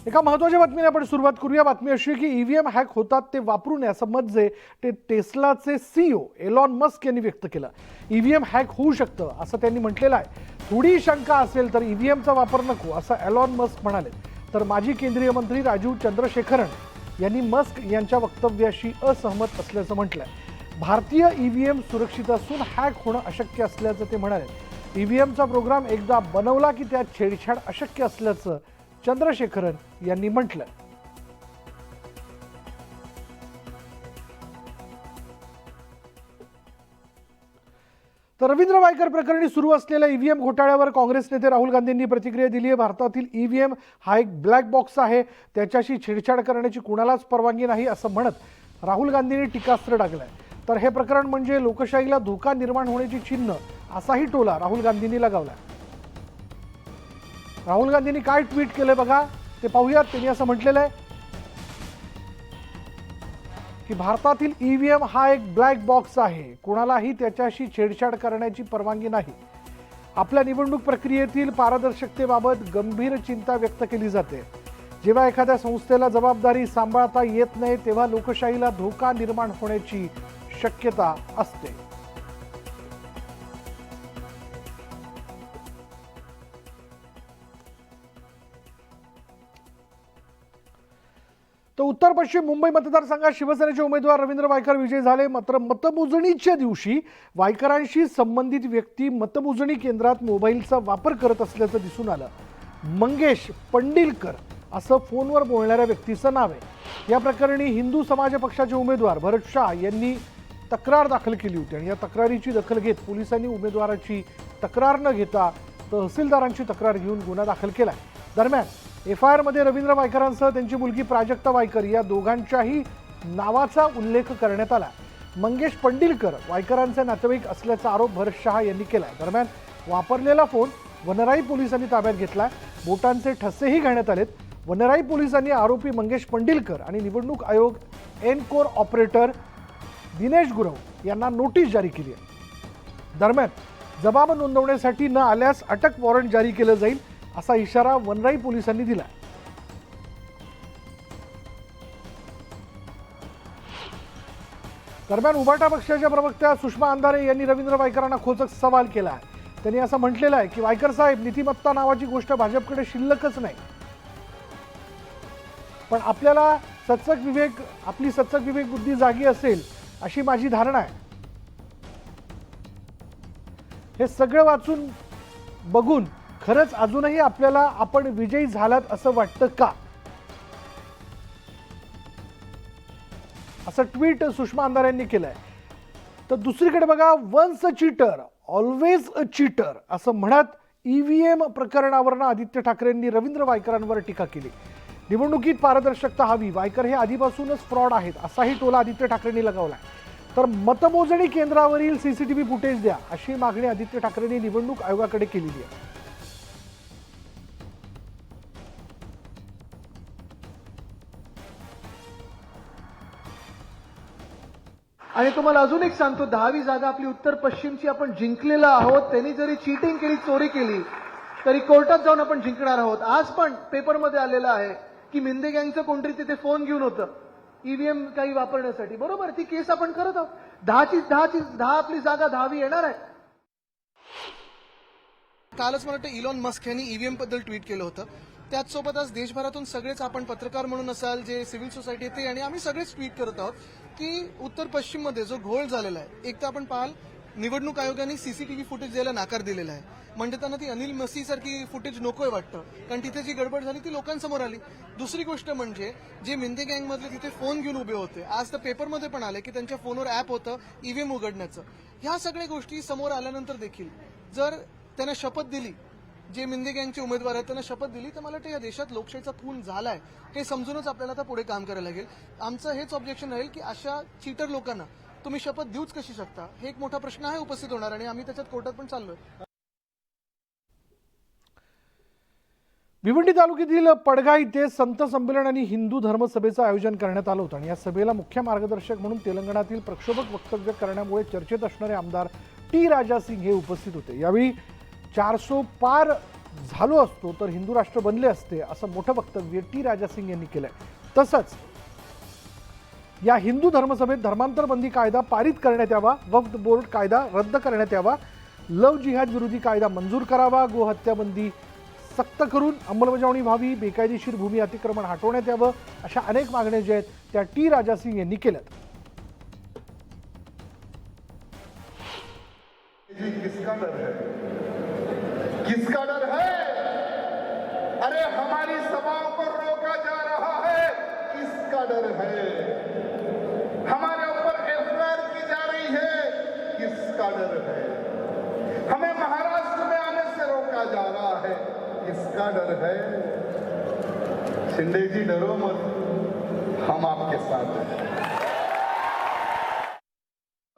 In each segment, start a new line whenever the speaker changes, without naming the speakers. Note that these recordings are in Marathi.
एका महत्त्वाच्या बातमीने आपण सुरुवात करूया। बातमी अशी आहे की ईव्हीएम हॅक होतात ते वापरू नये असं मत जे टेस्लाचे सीईओ एलॉन मस्क यांनी व्यक्त केलं। ईव्हीएम हॅक होऊ शकतं असं त्यांनी म्हटलेलं आहे। थोडी शंका असेल तर ईव्हीएमचा वापर नको असं एलॉन मस्क म्हणाले। तर माजी केंद्रीय मंत्री राजीव चंद्रशेखरन यांनी मस्क यांच्या वक्तव्याशी असहमत असल्याचं म्हटलंय। भारतीय ईव्हीएम सुरक्षित असून हॅक होणं अशक्य असल्याचं ते म्हणाले। ईव्हीएमचा प्रोग्राम एकदा बनवला की त्यात छेडछाड अशक्य असल्याचं चंद्रशेखरन यांनी म्हटलं। तर रवींद्र वायकर प्रकरणी सुरू असलेल्या ईव्हीएम घोटाळ्यावर काँग्रेस नेते राहुल गांधींनी प्रतिक्रिया दिली आहे। भारतातील ईव्हीएम हा एक ब्लॅक बॉक्स आहे, त्याच्याशी छेडछाड करण्याची कुणालाच परवानगी नाही असं म्हणत राहुल गांधींनी टीकास्त्र डागलंय। तर हे प्रकरण म्हणजे लोकशाहीला धोका निर्माण होण्याची चिन्ह असाही टोला राहुल गांधींनी लगावलाय। राहुल गांधींनी काय ट्विट केलं बघा, ते पाहूयात। त्यांनी असं म्हटलेलं आहे की भारतातील ईव्हीएम हा एक ब्लॅक बॉक्स आहे, कोणालाही त्याच्याशी छेडछाड करण्याची परवानगी नाही। आपल्या निवडणूक प्रक्रियेतील पारदर्शकतेबाबत गंभीर चिंता व्यक्त केली जाते। जेव्हा एखाद्या संस्थेला जबाबदारी सांभाळता येत नाही तेव्हा लोकशाहीला धोका निर्माण होण्याची शक्यता असते। तर उत्तर पश्चिम मुंबई मतदारसंघात शिवसेनेचे उमेदवार रवींद्र वायकर विजयी झाले। मात्र मतमोजणीच्या दिवशी वायकरांशी संबंधित व्यक्ती मतमोजणी केंद्रात मोबाईलचा वापर करत असल्याचं दिसून आलं। मंगेश पंडिलकर असं फोनवर बोलणाऱ्या व्यक्तीचं नाव आहे। या प्रकरणी हिंदू समाज पक्षाचे उमेदवार भरत शाह यांनी तक्रार दाखल केली होती आणि या तक्रारीची दखल घेत पोलिसांनी उमेदवाराची तक्रार न घेता तहसीलदारांची तक्रार घेऊन गुन्हा दाखल केलाय। दरम्यान एफआयआर मध्ये रवींद्र वायकरांसह त्यांची मुलगी प्राजक्ता वायकर या दोघांच्याही नावाचा उल्लेख करण्यात आला। मंगेश पंडिलकर वायकरांचे नातेवाईक असल्याचा आरोप भरत शाह यांनी केलाय। दरम्यान वापरलेला फोन वनराई पोलिसांनी ताब्यात घेतलाय। बोटांचे ठसेही घेण्यात आलेत। वनराई पोलिसांनी आरोपी मंगेश पंडिलकर आणि निवडणूक आयोग एनकोर ऑपरेटर दिनेश गुरव यांना नोटीस जारी केली आहे। दरम्यान जबाब नोंदवण्यासाठी न आल्यास अटक वॉरंट जारी केलं जाईल असा इशारा वनराई पोलिसांनी दिला। दरम्यान उभाटा पक्षाच्या प्रवक्त्या सुषमा अंधारे यांनी रवींद्र वायकरांना खोचक सवाल केला आहे। त्यांनी असं म्हटलेलं आहे की वायकर साहेब, नीतिमत्ता नावाची गोष्ट भाजपकडे शिल्लकच नाही, पण आपली सचक विवेक बुद्धी जागी असेल अशी माझी धारणा आहे। हे सगळं वाचून बघून खरंच अजूनही आपल्याला आपण विजयी झालात असं वाटतं का, असं ट्विट सुषमा अंधारे यांनी केलंय। तर दुसरीकडे बघा, once a cheater always a cheater असं म्हणत ईव्हीएम प्रकरणावरनं आदित्य ठाकरेंनी रवींद्र वायकरांवर टीका केली। निवडणुकीत पारदर्शकता हवी, वायकर हे आधीपासूनच फ्रॉड आहेत असाही टोला आदित्य ठाकरेंनी लगावलाय। तर मतमोजणी केंद्रावरील सीसीटीव्ही फुटेज द्या अशी मागणी आदित्य ठाकरेंनी निवडणूक आयोगाकडे केलेली आहे।
आणि तुम्हाला अजून एक सांगतो, 10वी जागा आपली उत्तर पश्चिमची आपण जिंकलेला आहोत। त्यांनी जरी चीटिंग केली, चोरी केली, तरी कोर्टात जाऊन आपण जिंकणार आहोत। आज पण पेपरमध्ये आलेलं आहे की मिंदे गँगचं कोणतरी तिथे फोन घेऊन होतं ईव्हीएम काही वापरण्यासाठी, बरोबर। ती केस आपण करत आहोत। 10 आपली जागा 10वी येणार आहे।
कालच मला वाटतं इलॉन मस्क यांनी ईव्हीएम बद्दल ट्विट केलं होतं। त्याचसोबत आज देशभरातून सगळेच आपण पत्रकार म्हणून असाल, जे सिव्हिल सोसायटी येते आणि आम्ही सगळेच ट्विट करत आहोत की उत्तर पश्चिम मध्ये जो घोळ झालेला आहे, एक तर आपण पाहाल निवडणूक आयोगाने सीसीटीव्ही फुटेज द्यायला नाकार दिलेला आहे। म्हणजे त्यांना ती अनिल मसी सारखी फुटेज नकोय वाटतं, कारण तिथे जी गडबड झाली ती लोकांसमोर आली। दुसरी गोष्ट म्हणजे जे मिंदे गँगमधले तिथे फोन घेऊन उभे होते, आज तर पेपरमध्ये पण आले की त्यांच्या फोनवर ॲप होतं ईव्हीएम उघडण्याचं। ह्या सगळ्या गोष्टी समोर आल्यानंतर देखील जर त्यांना शपथ दिली, जे मिंदे गँगचे उमेदवार आहेत त्यांना शपथ दिली, तर मला वाटतं या देशात लोकशाहीचा खून झालाय हे समजूनच आपल्याला आता पुढे काम करायला लागेल। आमचं हेच ऑब्जेक्शन राहील की अशा चीटर लोकांना तुम्ही शपथ देऊच कशी शकता, हे एक मोठा प्रश्न आहे उपस्थित होणार आणि आम्ही त्याच्यात कोर्टात पण चाललोय।
भिवंडी तालुक्यातील पडगा इथे संत संमेलन आणि हिंदू धर्मसभेचं आयोजन करण्यात आलं होतं आणि या सभेला मुख्य मार्गदर्शक म्हणून तेलंगणातील प्रक्षोभक वक्तव्य करण्यामुळे चर्चेत असणारे आमदार टी राजा सिंग हे उपस्थित होते। यावेळी 400 पार झालो असतो तर हिंदू राष्ट्र बनले असते असं मोठं वक्तव्य टी राजा सिंग यांनी केलंय. तसंच या हिंदू धर्मसभेत धर्मांतर बंदी कायदा पारित करण्यात यावा, वक्फ बोर्ड कायदा रद्द करण्यात यावा, लव जिहाद विरोधी कायदा मंजूर करावा, गोहत्या बंदी सक्त करून अंमलबजावणी व्हावी, बेकायदेशीर भूमी अतिक्रमण हटवण्यात यावं, अशा अनेक मागण्या ज्या आहेत त्या टी राजा सिंग यांनी केल्यात.
किसका डर है? किसका डर है? अरे हमारी सभाओं को रोका जा रहा है, किसका डर है? हमारे ऊपर एफआईआर की जा रही है, किसका डर है? हमें महाराष्ट्र में आने से रोका जा रहा है, किसका डर है? शिंदे जी डरो मत, हम आपके साथ हैं.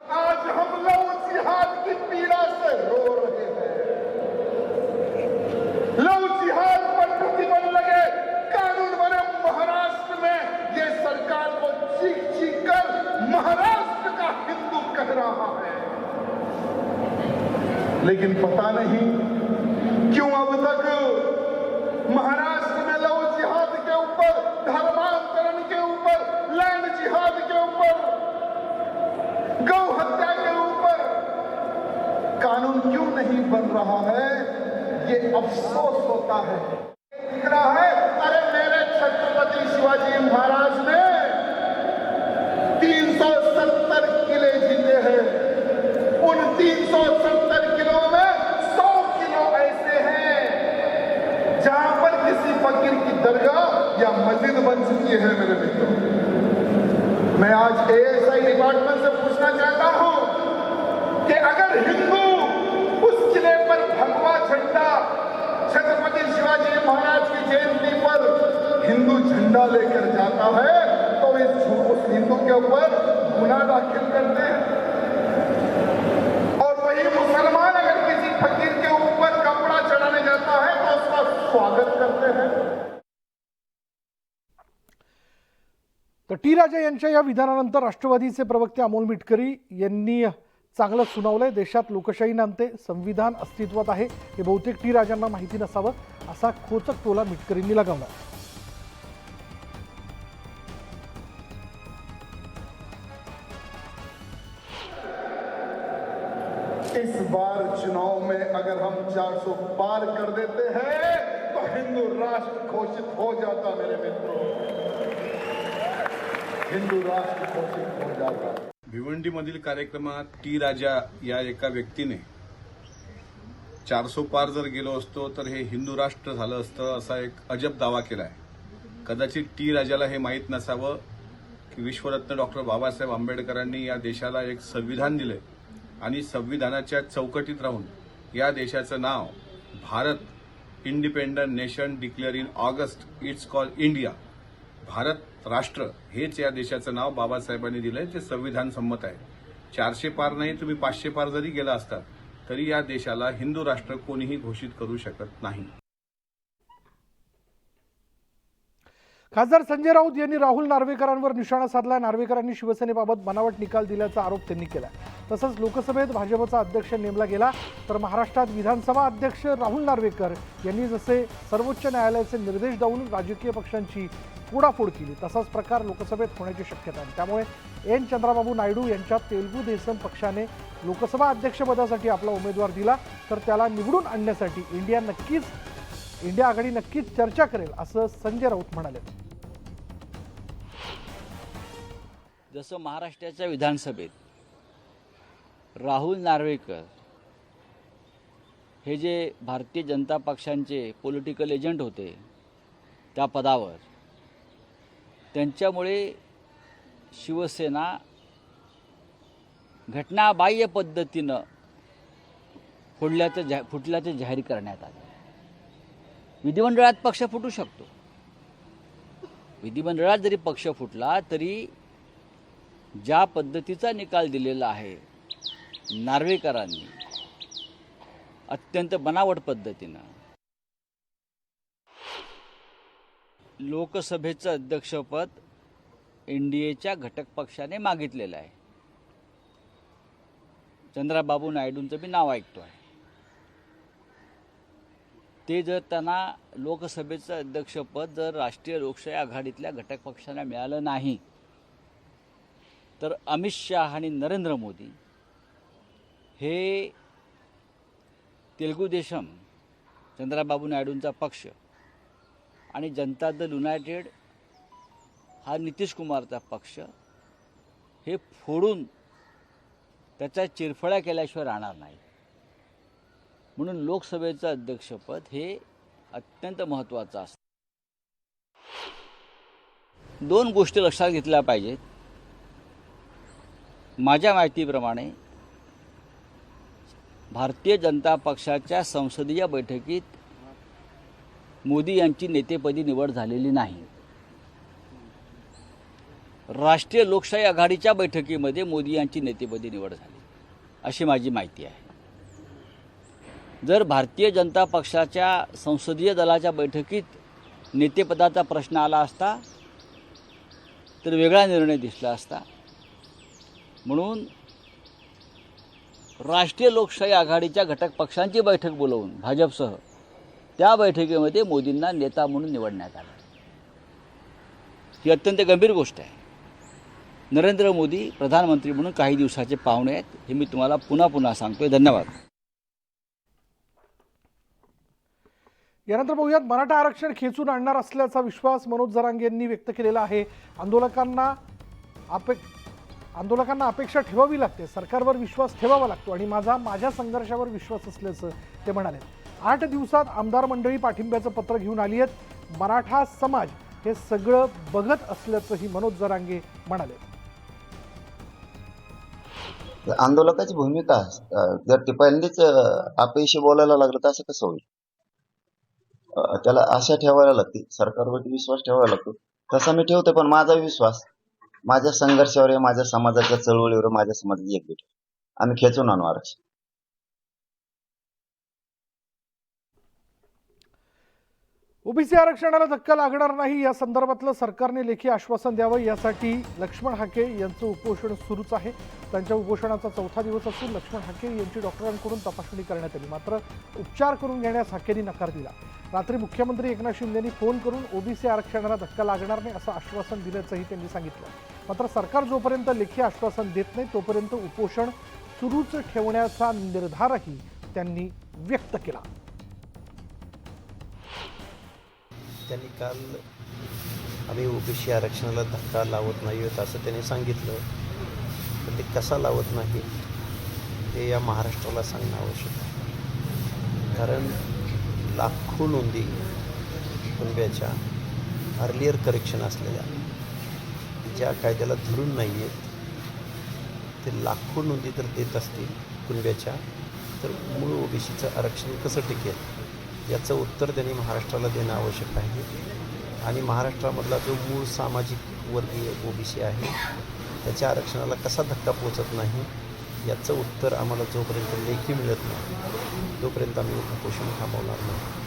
आज हम लव जिहाद की पीड़ा से रो रहे हैं. लव जिहाद पर प्रतिबंध लगे, कानून बने महाराष्ट्र में, ये सरकार को चीख चीख कर महाराष्ट्र का हिंदू कह रहा है. लेकिन पता नहीं क्यों अब तक महाराष्ट्र में लव जिहाद के ऊपर, धर्मांतरण के ऊपर, लैंड जिहाद के ऊपर, गौ हत्या के ऊपर कानून क्यों नहीं बन रहा है, ये अफसोस होता है. दिख रहा है, अरे मेरे छत्रपति शिवाजी महाराज ने 370 किले जीते हैं. उन 370 किलो में 100 किलो ऐसे हैं जहां पर किसी फकीर की दरगाह या मस्जिद बन चुकी है. मेरे मित्रों, मैं आज एएसआई डिपार्टमेंट से पूछना चाहता हूं कि अगर हिंदू उस किले पर भगवा झंडा, छत्रपति शिवाजी महाराज की जयंती पर हिंदू झंडा लेकर जाता है, तो उस हिंदू के ऊपर गुनाह दाखिल करते हैं. और वही मुसलमान अगर किसी फकीर के ऊपर कपड़ा चढ़ाने जाता है तो उसका स्वागत करते हैं.
तर टी राजा यांच्या या विधानानंतर राष्ट्रवादीचे प्रवक्ते अमोल मिटकरी यांनी चांगलं सुनावलंय. देशात लोकशाही नांदते, संविधान अस्तित्वात आहे हे बहुतेक टी राजांना माहिती नसावं असा खोचक टोला मिटकरींनी लगावला.
इस बार चुनाव में अगर हम 400 पार कर देते हैं तो हिंदू राष्ट्र घोषित हो जाता. मेरे मित्रों, हिंदू राष्ट्र घोषित हो जाता.
भिवंडीमधील कार्यक्रमात टी राजा या एका व्यक्तीने 400 पार जर गेलो असतो तर हे हिंदू राष्ट्र झालं असतं असा एक अजब दावा केलाय. कदाचित टी राजाला हे माहीत नसावं की विश्वरत्न डॉक्टर बाबासाहेब आंबेडकरांनी या देशाला एक संविधान दिले आणि संविधानाच्या चौकटीत राहून या देशाचं नाव Bharat independent nation declare in August, it's call India. Bharat राष्ट्र हेच या देशाचं नाव बाबासाहेबांनी दिलंय, ते संविधान संमत आहे. 400 पार नाही, तुम्ही 500 पार जरी गेला असता तरी या देशाला हिंदू राष्ट्र कोणीही घोषित करू शकत नाही.
खासदार संजय राऊत यांनी राहुल नार्वेकरांवर निशाणा साधला. नार्वेकरांनी शिवसेनेबाबत बनावट निकाल दिल्याचा आरोप त्यांनी केला. तसंच लोकसभेत भाजपचा अध्यक्ष नेमला गेला तर महाराष्ट्रात विधानसभा अध्यक्ष राहुल नार्वेकर यांनी जसे सर्वोच्च न्यायालयाचे निर्देश देऊन राजकीय पक्षांची फोडाफोड केली तसाच प्रकार लोकसभेत होण्याची शक्यता आहे. त्यामुळे एन चंद्राबाबू नायडू यांच्या तेलुगू देसम पक्षाने लोकसभा अध्यक्षपदासाठी आपला उमेदवार दिला तर त्याला निवडून आणण्यासाठी इंडिया आघाडी नक्कीच चर्चा करेल असं संजय राऊत म्हणाले.
जसं महाराष्ट्राच्या विधानसभेत राहुल नार्वेकर हे जे भारतीय जनता पक्षांचे पॉलिटिकल एजंट होते त्या पदावर, त्यांच्यामुळे शिवसेना घटनाबाह्य पद्धतीनं फुटल्याचे जाहीर करण्यात आले. विधिमंडळात पक्ष फुटू शकतो. विधिमंडळात जरी पक्ष फुटला तरी ज्या पद्धतीचा निकाल दिलेला आहे नार्वेकरांनी अत्यंत बनावट पद्धतीनं, लोकसभेचं अध्यक्षपद एनडीएच्या घटक पक्षाने मागितलेलं आहे. चंद्राबाबू नायडूंचं बी नाव ऐकतो आहे. ते जर त्यांना लोकसभेचं अध्यक्षपद जर राष्ट्रीय लोकशाही आघाडीतल्या घटक पक्षांना मिळालं नाही तर अमित शहा आणि नरेंद्र मोदी हे तेलुगू देशम चंद्राबाबू नायडूंचा पक्ष आणि जनता दल युनायटेड हा नितीश कुमारचा पक्ष हे फोडून त्याच्या चिरफळ्या केल्याशिवाय राहणार नाही. म्हणून लोकसभेचं अध्यक्षपद हे अत्यंत महत्त्वाचं असतं. दोन गोष्टी लक्षात घेतल्या पाहिजेत. माझ्या माहितीप्रमाणे भारतीय जनता पक्षाच्या संसदीय बैठकीत मोदी यांची नेतेपदी निवड झालेली नाही. राष्ट्रीय लोकशाही आघाडीच्या बैठकीमध्ये मोदी यांची नेतेपदी निवड झाली अशी माझी माहिती आहे. जर भारतीय जनता पक्षाच्या संसदीय दलाच्या बैठकीत नेतेपदाचा प्रश्न आला असता तर वेगळा निर्णय दिसला असता. म्हणून राष्ट्रीय लोकशाही आघाडीच्या घटक पक्षांची बैठक बोलवून भाजपसह त्या बैठकीमध्ये मोदींना नेता म्हणून निवडण्यात आलं. ही अत्यंत गंभीर गोष्ट आहे. नरेंद्र मोदी प्रधानमंत्री म्हणून काही दिवसाचे पाहुणे आहेत हे मी तुम्हाला पुन्हा पुन्हा सांगतोय. धन्यवाद.
यानंतर बघूयात, मराठा आरक्षण खेचून आणणार असल्याचा विश्वास मनोज जरांगे यांनी व्यक्त केलेला आहे. आंदोलकांना अपेक्षा ठेवावी लागते, सरकारवर विश्वास ठेवावा लागतो आणि माझ्या संघर्षावर विश्वास असल्याचं ते म्हणाले. 8 दिवसात आमदार मंडळी पाठिंब्याचं पत्र घेऊन आली आहेत. मराठा समाज हे सगळं बघत असल्याचंही मनोज जरांगे म्हणाले.
आंदोलकाची भूमिका जर ते पहिल्यांदाच अपयशी बोलायला लागलं तर असं कसं होईल. त्याला आशा ठेवायला लागते, सरकारवरती विश्वास ठेवायला लागतो. तसा मी ठेवतो, पण माझा विश्वास माझ्या संघर्षावर आहे, माझ्या समाजाच्या चळवळीवर, माझ्या समाजाची एकजूट. आम्ही खेचून आणू आरक्षण.
ओबीसी आरक्षणाला धक्का लागणार नाही या संदर्भातलं सरकारने लेखी आश्वासन द्यावं, यासाठी लक्ष्मण हाके यांचं उपोषण सुरूच आहे. त्यांच्या उपोषणाचा 4था दिवस असून लक्ष्मण हाके यांची डॉक्टरांकडून तपासणी करण्यात आली, मात्र उपचार करून घेण्यास हाकेंनी नकार दिला. रात्री मुख्यमंत्री एकनाथ शिंदेंनी फोन करून ओबीसी आरक्षणाला धक्का लागणार नाही असं आश्वासन दिल्याचंही त्यांनी सांगितलं. मात्र सरकार जोपर्यंत लेखी आश्वासन देत नाही तोपर्यंत उपोषण सुरूच ठेवण्याचा निर्धारही त्यांनी व्यक्त केला.
त्यांनी काल आम्ही ओबीसी आरक्षणाला धक्का लावत नाही आहोत असं त्यांनी सांगितलं. पण ते कसा लावत नाही हे या महाराष्ट्राला सांगणं आवश्यक आहे. कारण लाखो नोंदी कुटुंबियाच्या अर्लियर करेक्शन असलेल्या ज्या कायद्याला धरून नाही आहेत ते लाखो नोंदी जर देत असतील कुटुंबियाच्या, तर मूळ ओबीसीचं आरक्षण कसं टिकेल याचं उत्तर त्यांनी महाराष्ट्राला देणं आवश्यक आहे. आणि महाराष्ट्रामधला जो मूळ सामाजिक वर्गीय ओबीसी आहे त्याच्या आरक्षणाला कसा धक्का पोचत नाही याचं उत्तर आम्हाला जोपर्यंत लेखी मिळत नाही तोपर्यंत आम्ही उपोषण थांबवणार नाही.